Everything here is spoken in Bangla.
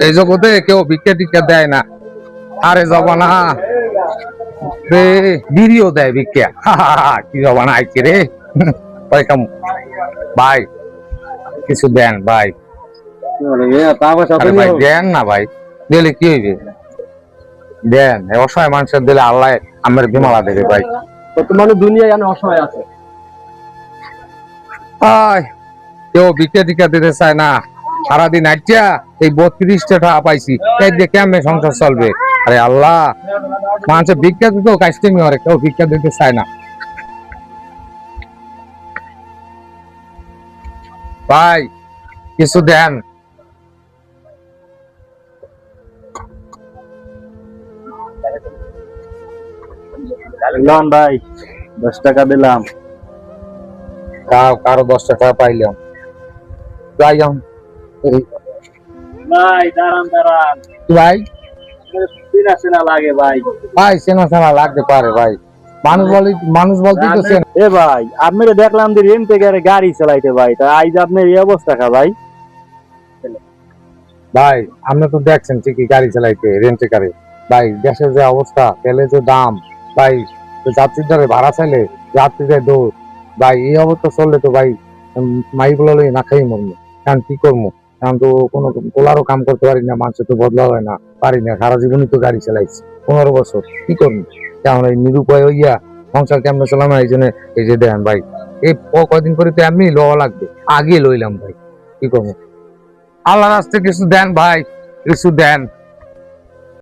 এই জগতে কেউ ভিক্ষা টিক্ষা দেয় না। আরে জবানা রে, বিড়িও দেয় ভিক্ষা। কি জবানা আইছে রে। ওয়েলকাম ভাই, কিছু দেন ভাই। আরে ভাই দেন না ভাই, দিলে কি হইবে? দেন, অসহায় মানুষের দিলে আল্লাহ আমার বিমালা দেবে ভাই। বর্তমানে দুনিয়ায় অসহায় আছে। কেউ ভিক্ষা টিক্ষা দিতে চায় না। সারাদিন আইটা এই 32টা টাকা পাইছি, এই দিয়ে কেমনে সংসার চলবে? আরে আল্লাহ, মানুষের ভিক্ষা দিতেও কাস্টমি করে, কেউ ভিক্ষা দিতে চায় না। ভাই কিছু দেন। ভাই 10 টাকা দিলাম। কারো 10 টাকা পাইলাম। যাইলাম ভাই দাঁড়ান ভাই, চেনা লাগে ভাই। ভাই চেনা চেনা লাগতে পারে ভাই, মানুষ বলতেই তো চেনা। এ ভাই আপনি দেখলাম যে রেন্টে গাড়ি চালাইতে ভাই, তা আইজ আপনার এই অবস্থা কা ভাই? ভাই আপনি তো দেখছেন ঠিকই গাড়ি চালাইতে রেন্টে কারে। ভাই দেশের যে অবস্থা, তেলের যে দাম ভাই, যাত্রীদের ভাড়া চাইলে যাত্রীদের দৌড় ভাই, এই অবস্থা চললে তো ভাই মাইগুলো না খাই মরবো। কারণ কি করবো, কারণ তো কোনো গোলারও কাম করতে পারি না, মানুষ তো বদলা হয় না, পারি না। সারা জীবনই তো গাড়ি চালাইছি 15 বছর, কি করবো? কেমন এই নিরুপায় হইয়া সংসার কেমন চালাম, এই জন্য এই যে দেন ভাই, এই কয়দিন করে তো এমনি লওয়া লাগবে, আগে লইলাম ভাই, কি করবো? আল্লাহ রাস্তায় কিছু দেন ভাই, কিছু দেন।